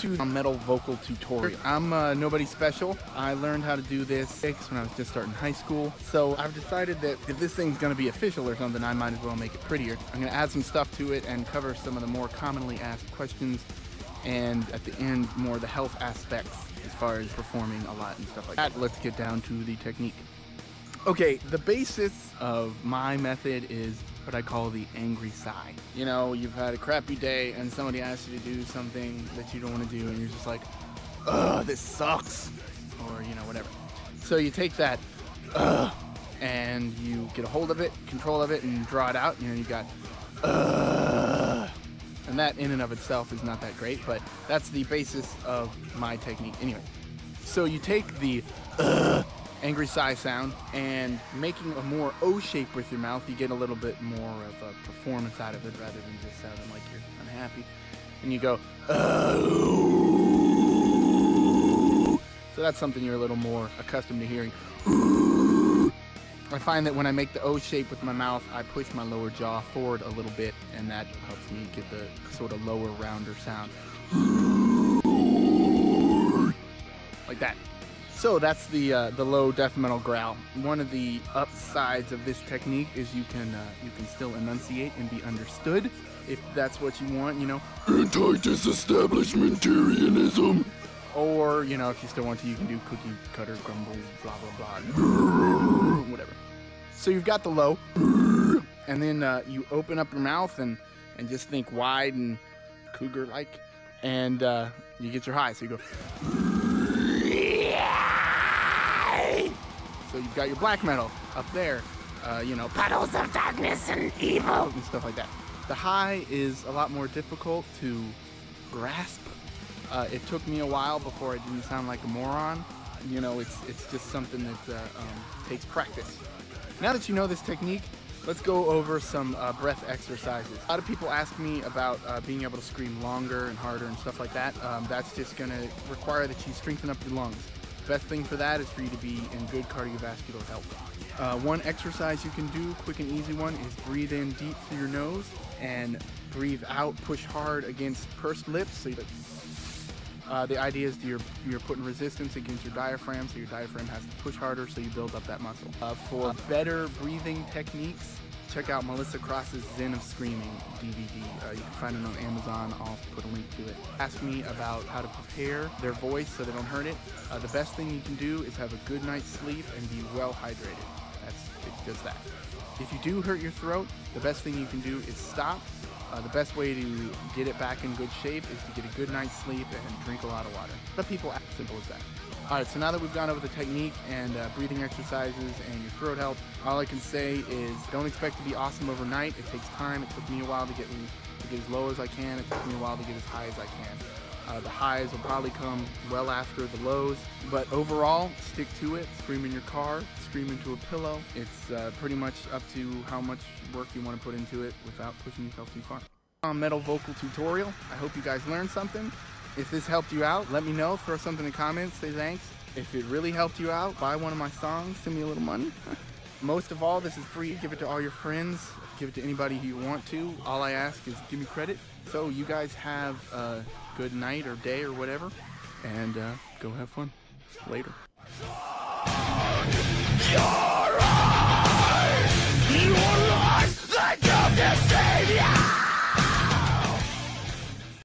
to a metal vocal tutorial. I'm nobody special. I learned how to do this when I was just starting high school. So I've decided that if this thing's gonna be official or something, I might as well make it prettier. I'm gonna add some stuff to it and cover some of the more commonly asked questions, and at the end, more the health aspects as far as performing a lot and stuff like that. Let's get down to the technique. Okay, the basis of my method is what I call the angry sigh. You know, you've had a crappy day and somebody asks you to do something that you don't want to do and you're just like, ugh, this sucks, or you know, whatever. So you take that ugh and you get a hold of it, control of it, and draw it out. You know, you got ugh. And that in and of itself is not that great, but that's the basis of my technique anyway. So you take the angry sigh sound and making a more O shape with your mouth, you get a little bit more of a performance out of it rather than just sounding like you're unhappy. And you go, so that's something you're a little more accustomed to hearing. I find that when I make the O shape with my mouth, I push my lower jaw forward a little bit, and that helps me get the sort of lower, rounder sound. Like that. So that's the low death metal growl. One of the upsides of this technique is you can still enunciate and be understood if that's what you want, you know. Anti-disestablishmentarianism. Or, you know, if you still want to, you can do cookie cutter grumble, blah blah blah, whatever. So you've got the low, and then you open up your mouth and just think wide and cougar-like, and you get your high. So you go. So you've got your black metal up there, you know, puddles of darkness and evil and stuff like that. The high is a lot more difficult to grasp. It took me a while before I didn't sound like a moron. You know, it's just something that takes practice. Now that you know this technique, let's go over some breath exercises. A lot of people ask me about being able to scream longer and harder and stuff like that. That's just gonna require that you strengthen up your lungs. Best thing for that is for you to be in good cardiovascular health. One exercise you can do, quick and easy one, is breathe in deep through your nose and breathe out, push hard against pursed lips. So the idea is you're putting resistance against your diaphragm, so your diaphragm has to push harder, so you build up that muscle. For better breathing techniques, check out Melissa Cross's Zen of Screaming DVD. You can find it on Amazon. I'll put a link to it. Ask me about how to prepare their voice so they don't hurt it. The best thing you can do is have a good night's sleep and be well hydrated. It's just that. If you do hurt your throat, the best thing you can do is stop. The best way to get it back in good shape is to get a good night's sleep and drink a lot of water. Let people act simple as that. Alright, so now that we've gone over the technique and breathing exercises and your throat health, all I can say is don't expect to be awesome overnight. It takes time. It took me a while to get as low as I can. It took me a while to get as high as I can. The highs will probably come well after the lows, but overall, stick to it. Scream in your car, scream into a pillow. It's pretty much up to how much work you want to put into it without pushing yourself too far. Metal vocal tutorial. I hope you guys learned something. If this helped you out, let me know. Throw something in the comments. Say thanks. If it really helped you out, buy one of my songs. Send me a little money. Most of all, this is free. Give it to all your friends. Give it to anybody who you want to. All I ask is give me credit. So you guys have a good night or day or whatever, and go have fun. Later.